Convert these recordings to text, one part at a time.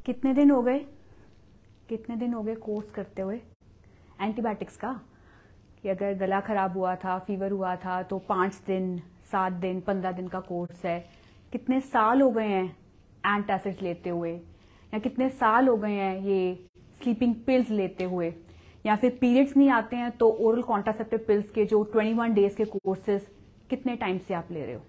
कितने दिन हो गए कोर्स करते हुए एंटीबायोटिक्स का, कि अगर गला खराब हुआ था, फीवर हुआ था तो 5 दिन, 7 दिन, 15 दिन का कोर्स है। कितने साल हो गए हैं एंटासिड्स लेते हुए, या कितने साल हो गए हैं ये स्लीपिंग पिल्स लेते हुए, या फिर पीरियड्स नहीं आते हैं तो ओरल कॉन्ट्रासेप्टिव पिल्स के जो 21 डेज के कोर्सेज कितने टाइम से आप ले रहे हो।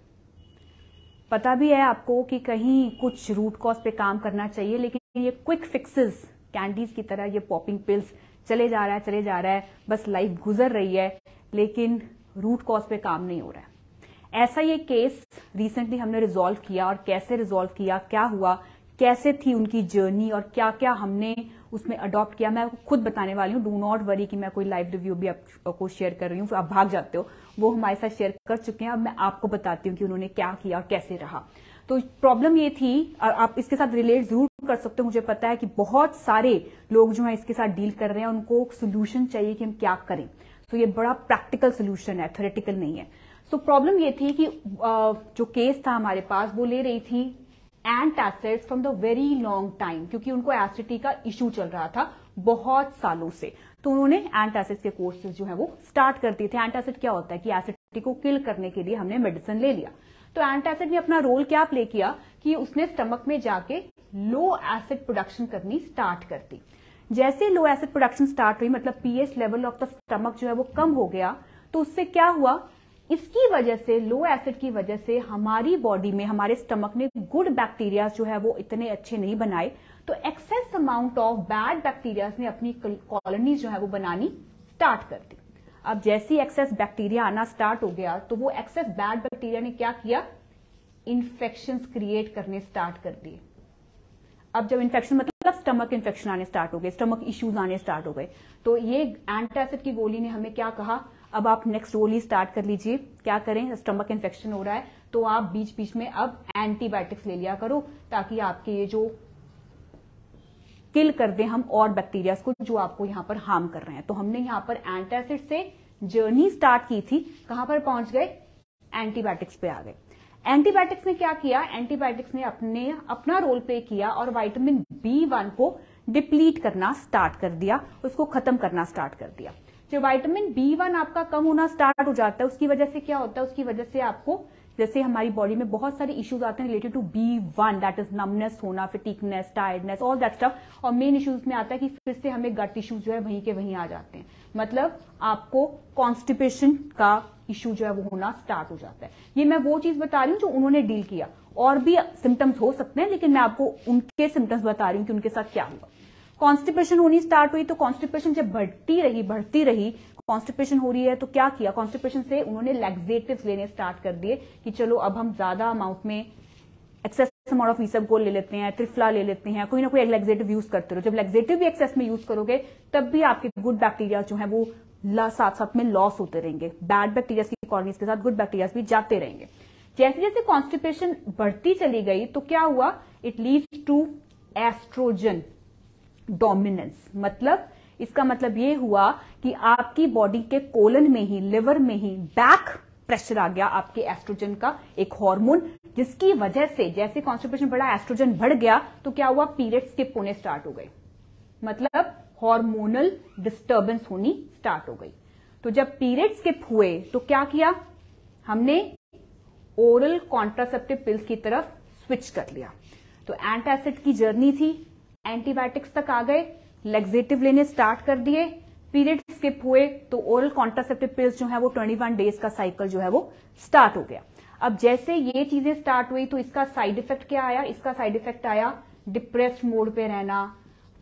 पता भी है आपको कि कहीं कुछ रूट कॉज पे काम करना चाहिए, लेकिन ये क्विक फिक्सेस कैंडीज की तरह ये पॉपिंग पिल्स चले जा रहा है, बस लाइफ गुजर रही है, लेकिन रूट कॉज पे काम नहीं हो रहा है। ऐसा ये केस रिसेंटली हमने रिजॉल्व किया, और कैसे रिजॉल्व किया, क्या हुआ, कैसे थी उनकी जर्नी, और क्या क्या हमने उसमें अडॉप्ट किया, मैं आपको खुद बताने वाली हूँ। डू नॉट वरी कि मैं कोई लाइव रिव्यू भी आपको शेयर कर रही हूँ, आप भाग जाते हो। वो हमारे साथ शेयर कर चुके हैं, अब मैं आपको बताती हूँ कि उन्होंने क्या किया और कैसे रहा। तो प्रॉब्लम ये थी, और आप इसके साथ रिलेट जरूर कर सकते हो, मुझे पता है कि बहुत सारे लोग जो है इसके साथ डील कर रहे हैं, उनको सोल्यूशन चाहिए कि हम क्या करें। तो ये बड़ा प्रैक्टिकल सोल्यूशन है, थ्योरेटिकल नहीं है। सो प्रॉब्लम ये थी कि जो केस था हमारे पास, वो ले रही थी antacids from the very long time, क्योंकि उनको एसिडिटी का इश्यू चल रहा था बहुत सालों से। तो उन्होंने एंटासिड्स के कोर्सेज जो है वो स्टार्ट कर दिए थे। एंटासिड क्या होता है कि एसिडिटी को किल करने के लिए हमने मेडिसिन ले लिया। तो एंटासिड ने अपना रोल क्या प्ले किया कि उसने स्टमक में जाके लो एसिड प्रोडक्शन करनी स्टार्ट कर दी। जैसे लो एसिड प्रोडक्शन स्टार्ट हुई, मतलब pH level of the stomach जो है वो कम हो गया, तो उससे क्या हुआ, इसकी वजह से, लो एसिड की वजह से हमारी बॉडी में, हमारे स्टमक ने गुड बैक्टीरिया जो है वो इतने अच्छे नहीं बनाए, तो excess amount of bad bacteria ने अपनी कॉलोनीज जो है वो बनानी स्टार्ट कर दी। अब जैसी एक्सेस बैक्टीरिया आना स्टार्ट हो गया, तो वो एक्सेस बैड बैक्टीरिया ने क्या किया, इन्फेक्शंस क्रिएट करने स्टार्ट कर दिए। अब जब इन्फेक्शन मतलब स्टमक इन्फेक्शन आने स्टार्ट हो गए, स्टमक इश्यूज आने स्टार्ट हो गए, तो ये एंटासिड की गोली ने हमें क्या कहा, अब आप नेक्स्ट गोली स्टार्ट कर लीजिए। क्या करें, स्टमक इन्फेक्शन हो रहा है तो आप बीच बीच में अब एंटीबायोटिक्स ले लिया करो, ताकि आपके ये जो किल कर दें हम और बैक्टीरिया को जो आपको यहां पर हार्म कर रहे हैं। तो हमने यहां पर एंटासिड से जर्नी स्टार्ट की थी, कहां पर पहुंच गए, एंटीबायोटिक्स पे आ गए। एंटीबायोटिक्स ने क्या किया, एंटीबायोटिक्स ने अपना रोल प्ले किया और विटामिन B1 को डिप्लीट करना स्टार्ट कर दिया, उसको खत्म करना स्टार्ट कर दिया। जब विटामिन B1 आपका कम होना स्टार्ट हो जाता है, उसकी वजह से क्या होता है, उसकी वजह से आपको, जैसे हमारी बॉडी में बहुत सारे इश्यूज आते हैं related to B1, that is numbness होना, fatigueness, tiredness, all that stuff. और मेन इश्यूज में आता है कि फिर से हमें गट इश्यूज जो है वहीं के वहीं आ जाते हैं, मतलब आपको कॉन्स्टिपेशन का इश्यू जो है वो होना स्टार्ट हो जाता है। ये मैं वो चीज बता रही हूँ जो उन्होंने डील किया, और भी सिम्टम्स हो सकते हैं, लेकिन मैं आपको उनके सिम्टम्स बता रही हूँ कि उनके साथ क्या हुआ। कॉन्स्टिपेशन होनी स्टार्ट हुई, तो कॉन्स्टिपेशन जब बढ़ती रही, कॉन्स्टिपेशन हो रही है तो क्या किया, कॉन्स्टिपेशन से उन्होंने लैक्सेटिव्स लेने स्टार्ट कर दिए कि चलो अब हम ज्यादा अमाउंट में एक्सेस अमाउंट ऑफ इसबगोल ले लेते हैं, त्रिफला ले लेते हैं, कोई ना कोई लैक्सेटिव यूज करते रहो। जब लैक्सेटिव भी एक्सेस में यूज करोगे तब भी आपके गुड बैक्टीरिया जो है वो साथ साथ में लॉस होते रहेंगे, बैड बैक्टीरिया की कॉलोनीज के साथ गुड बैक्टीरिया भी जाते रहेंगे। जैसे जैसे कॉन्स्टिपेशन बढ़ती चली गई तो क्या हुआ, it leads to estrogen dominance. मतलब इसका मतलब ये हुआ कि आपकी बॉडी के कोलन में ही, लिवर में ही बैक प्रेशर आ गया आपके एस्ट्रोजन का, एक हार्मोन, जिसकी वजह से जैसे कॉन्स्टिपेशन बढ़ा, एस्ट्रोजन बढ़ गया, तो क्या हुआ, पीरियड स्किप होने स्टार्ट हो गए, मतलब हार्मोनल डिस्टर्बेंस होनी स्टार्ट हो गई। तो जब पीरियड स्किप हुए तो क्या किया, हमने ओरल कॉन्ट्रासेप्टिव पिल्स की तरफ स्विच कर लिया। तो एंटासिड की जर्नी थी, एंटीबायोटिक्स तक आ गए, लैक्सेटिव लेने स्टार्ट कर दिए, पीरियड स्किप हुए तो ओरल कॉन्ट्रासेप्टिव पिल्स जो है वो 21 डेज का साइकिल जो है वो स्टार्ट हो गया। अब जैसे ये चीजें स्टार्ट हुई तो इसका साइड इफेक्ट क्या आया, इसका साइड इफेक्ट आया डिप्रेस्ड मोड पे रहना,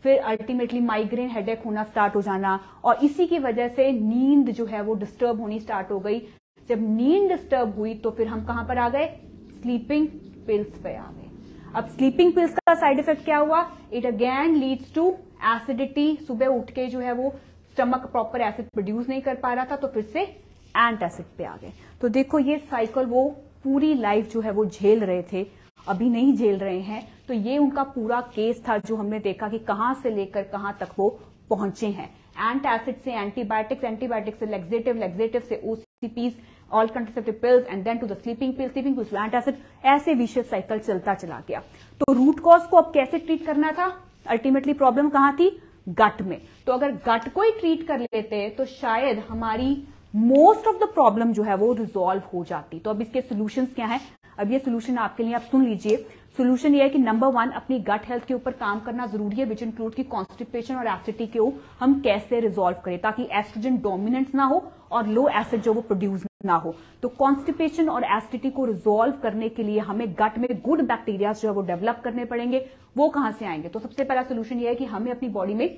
फिर अल्टीमेटली माइग्रेन हेडेक होना स्टार्ट हो जाना, और इसी की वजह से नींद जो है वो डिस्टर्ब होनी स्टार्ट हो गई। जब नींद डिस्टर्ब हुई तो फिर हम कहां पर आ गए, स्लीपिंग पिल्स पे आ गए। अब स्लीपिंग पिल्स का साइड इफेक्ट क्या हुआ, it again leads to acidity, सुबह उठ के जो है वो स्टमक प्रॉपर एसिड प्रोड्यूस नहीं कर पा रहा था, तो फिर से एंटासिड पे आ गए। तो देखो ये साइकिल वो पूरी लाइफ जो है वो झेल रहे थे, अभी नहीं झेल रहे हैं। तो ये उनका पूरा केस था जो हमने देखा कि कहां से लेकर कहां तक वो पहुंचे हैं। एंटासिड से एंटीबायोटिक्स, एंटीबायोटिक्स से लैक्सेटिव, लैक्सेटिव से OCPs, all contraceptive pills, and then to the sleeping pills to antacid, ऐसे विशियस साइकिल चलता चला गया। तो रूट कॉज को अब कैसे ट्रीट करना था, अल्टीमेटली प्रॉब्लम कहां थी? गट में। तो अगर गट को ही ट्रीट कर लेते तो शायद हमारी मोस्ट ऑफ द प्रॉब्लम जो है वो रिजॉल्व हो जाती। तो अब इसके सोल्यूशंस क्या है? अब ये सोल्यूशन आपके लिए आप सुन लीजिए। सोल्यूशन ये है कि नंबर 1 अपनी गट हेल्थ के ऊपर काम करना जरूरी है, विच इंक्लूड की कॉन्स्टिपेशन और एसिडिटी को हम कैसे रिजॉल्व करें ताकि एस्ट्रोजन डोमिनेंस ना हो और लो एसिड जो वो प्रोड्यूस ना हो। तो कॉन्स्टिपेशन और एसिडिटी को रिजॉल्व करने के लिए हमें गट में गुड बैक्टीरिया जो है वो डेवलप करने पड़ेंगे। वो कहां से आएंगे? तो सबसे पहला सोल्यूशन ये है कि हमें अपनी बॉडी में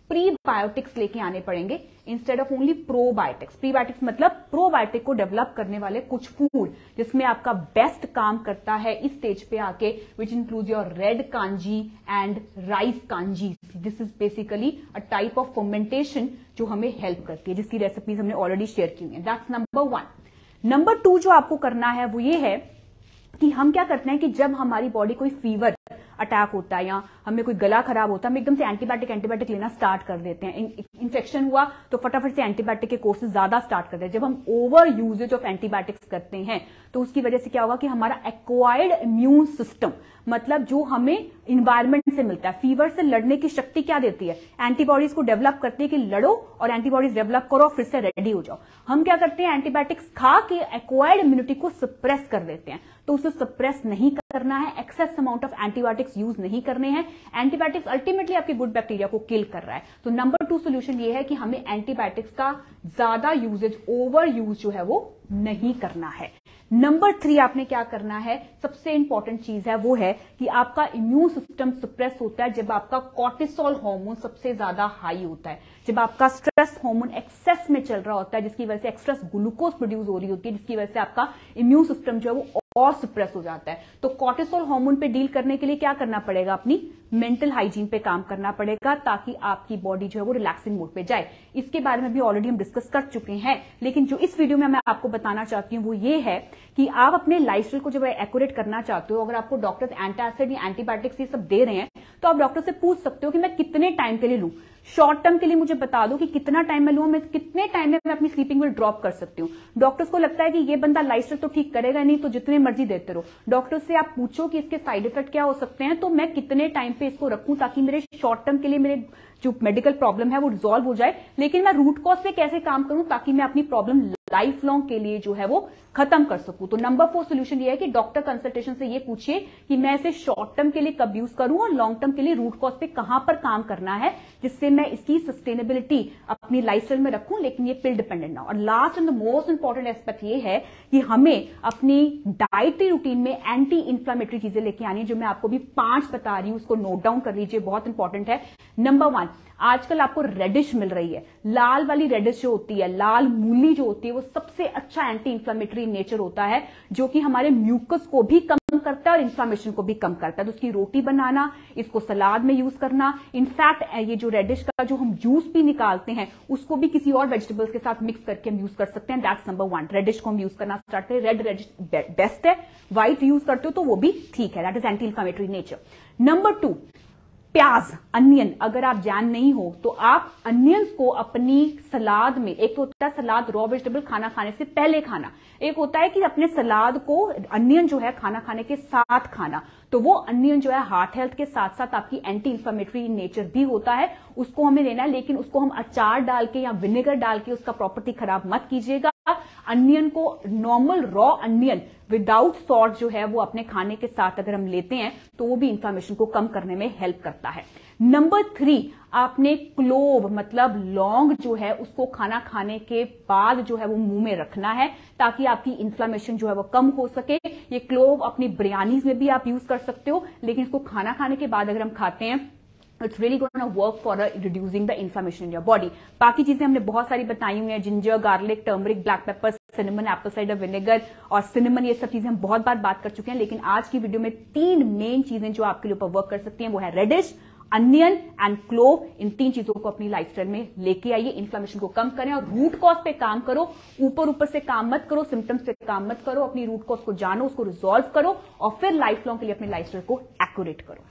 प्रीबायोटिक्स लेके आने पड़ेंगे instead of only probiotics. Prebiotics मतलब प्रोबायोटिक को डेवलप करने वाले कुछ फूड जिसमें आपका बेस्ट काम करता है इस स्टेज पे आके, which include your red kanji and rice kanji. This is basically a type of fermentation जो हमें हेल्प करती है, जिसकी रेसिपीज हमने ऑलरेडी शेयर की हुई है। That's number 1। नंबर 2 जो आपको करना है वो ये है कि हम क्या करते हैं कि जब हमारी बॉडी कोई फीवर अटैक होता है या हमें कोई गला खराब होता है, हम एकदम से एंटीबायोटिक लेना स्टार्ट कर देते हैं। इन्फेक्शन हुआ तो फटाफट से एंटीबायोटिक के कोर्सेज ज्यादा स्टार्ट कर देते हैं। जब हम ओवर यूजेज ऑफ एंटीबायोटिक्स करते हैं तो उसकी वजह से क्या होगा कि हमारा एक्वायर्ड इम्यून सिस्टम, मतलब जो हमें इन्वायरमेंट से मिलता है, फीवर से लड़ने की शक्ति क्या देती है? एंटीबॉडीज को डेवलप करती है कि लड़ो और एंटीबॉडीज डेवलप करो फिर से रेडी हो जाओ। हम क्या करते हैं? एंटीबायोटिक्स खा के एक्वायर्ड इम्यूनिटी को सप्रेस कर देते हैं। तो उसे सप्रेस नहीं करना है, excess amount of antibiotics use नहीं करने हैं। एंटीबायोटिक्स अल्टीमेटली आपकी गुड बैक्टीरिया को किल कर रहा है। तो नंबर 2 सोल्यूशन ये है कि हमें एंटीबायोटिक्स का ज्यादा यूजेज, ओवर यूज जो है वो नहीं करना है। नंबर 3 आपने क्या करना है? सबसे इंपॉर्टेंट चीज है वो है कि आपका इम्यून सिस्टम सप्रेस होता है जब आपका कॉर्टिसोल हार्मोन सबसे ज्यादा हाई होता है, जब आपका स्ट्रेस हार्मोन एक्सेस में चल रहा होता है, जिसकी वजह से एक्स्ट्रा ग्लूकोज प्रोड्यूस हो रही होती है, जिसकी वजह से आपका इम्यून सिस्टम जो है वो और सप्रेस हो जाता है। तो कॉर्टिसोल हार्मोन पे डील करने के लिए क्या करना पड़ेगा? अपनी मेंटल हाइजीन पे काम करना पड़ेगा ताकि आपकी बॉडी जो है वो रिलैक्सिंग मोड पे जाए। इसके बारे में भी ऑलरेडी हम डिस्कस कर चुके हैं, लेकिन जो इस वीडियो में मैं आपको बताना चाहती हूं वो ये है कि आप अपने लाइफस्टाइल को जब एक्यूरेट करना चाहते हो, अगर आपको डॉक्टर्स एंटासिड या एंटीबायोटिक्स ये सब दे रहे हैं तो आप डॉक्टर से पूछ सकते हो कि मैं कितने टाइम के लिए लूं। शॉर्ट टर्म के लिए मुझे बता दो कि कितना टाइम मैं लूं, मैं कितने टाइम में मैं अपनी स्लीपिंग विल ड्रॉप कर सकती हूँ। डॉक्टर्स को लगता है कि ये बंदा लाइफस्टाइल तो ठीक करेगा नहीं, तो जितने मर्जी देते रहो। डॉक्टर से आप पूछो कि इसके साइड इफेक्ट क्या हो सकते हैं, तो मैं कितने टाइम पे इसको रखूं ताकि मेरे शॉर्ट टर्म के लिए मेरे जो मेडिकल प्रॉब्लम है वो रिजॉल्व हो जाए, लेकिन मैं रूट कॉज पे कैसे काम करूं ताकि मैं अपनी प्रॉब्लम लाइफ लॉन्ग के लिए जो है वो खत्म कर सकूं। तो नंबर 4 सोल्यूशन ये है कि डॉक्टर कंसल्टेशन से ये पूछिए कि मैं इसे शॉर्ट टर्म के लिए कब यूज करूं और लॉन्ग टर्म के लिए रूट कॉज पे कहां पर काम करना है, जिससे मैं इसकी सस्टेनेबिलिटी अपनी लाइफस्टाइल में रखूं, लेकिन ये पिल डिपेंडेंट ना। और last and the most important aspect ये है कि हमें अपनी डाइटरी रूटीन में एंटी इंफ्लेमेटरी चीजें लेके आनी है, जो मैं आपको भी 5 बता रही हूं, उसको नोट डाउन कर लीजिए, बहुत इंपॉर्टेंट है। नंबर 1, आजकल आपको रेडिश मिल रही है, लाल वाली रेडिश जो होती है, लाल मूली जो होती है, वो सबसे अच्छा एंटी इंफ्लेमेटरी नेचर होता है, जो कि हमारे म्यूकस को भी कम करता है और इन्फ्लेमेशन को भी कम करता है। तो उसकी रोटी बनाना, इसको सलाद में यूज करना, इनफैक्ट ये जो रेडिश का जो हम जूस भी निकालते हैं उसको भी किसी और वेजिटेबल्स के साथ मिक्स करके हम यूज कर सकते हैं। दैट्स नंबर 1, रेडिश को हम यूज करना स्टार्ट करें। रेड रेडिश बेस्ट है, व्हाइट यूज करते हो तो वो भी ठीक है, that is anti inflammatory nature. Number 2, प्याज, अनियन। अगर आप जैन नहीं हो तो आप अनियंस को अपनी सलाद में, एक तो होता है सलाद रॉ वेजिटेबल खाना खाने से पहले खाना, एक होता है कि अपने सलाद को अनियन जो है खाना खाने के साथ खाना। तो वो अनियन जो है हार्ट हेल्थ के साथ साथ आपकी एंटी इंफ्लेमेटरी नेचर भी होता है, उसको हमें लेना है, लेकिन उसको हम अचार डाल के या विनेगर डाल के उसका प्रॉपर्टी खराब मत कीजिएगा। अनियन को normal raw onion without salt जो है वो अपने खाने के साथ अगर हम लेते हैं तो वो भी इन्फ्लेमेशन को कम करने में हेल्प करता है। नंबर 3, आपने क्लोव मतलब लौंग जो है उसको खाना खाने के बाद जो है वो मुंह में रखना है ताकि आपकी इन्फ्लेमेशन जो है वो कम हो सके। ये क्लोव अपनी बिरयानीज में भी आप यूज कर सकते हो, लेकिन इसको खाना खाने के बाद अगर हम खाते हैं it's really gonna work for reducing the inflammation in your body. बाकी चीजें हमने बहुत सारी बताई हुई हैं, ginger, garlic, turmeric, black pepper, cinnamon, Apple cider vinegar और सिनेमन, ये सब चीजें हम बहुत बार बात कर चुके हैं। लेकिन आज की वीडियो में 3 मेन चीजें जो आपके लिए ऊपर वर्क कर सकती हैं वो है रेडिश, अनियन एंड क्लोव। इन 3 चीजों को अपनी लाइफस्टाइल में लेके आइए, इन्फ्लेमेशन को कम करें और रूट कॉज पे काम करो। ऊपर से काम मत करो, सिम्टम्स पे काम मत करो, अपनी रूट कॉज को जानो, उसको रिजॉल्व करो और फिर लाइफ लॉन्ग के लिए अपनी लाइफस्टाइल को एक्यूरेट करो।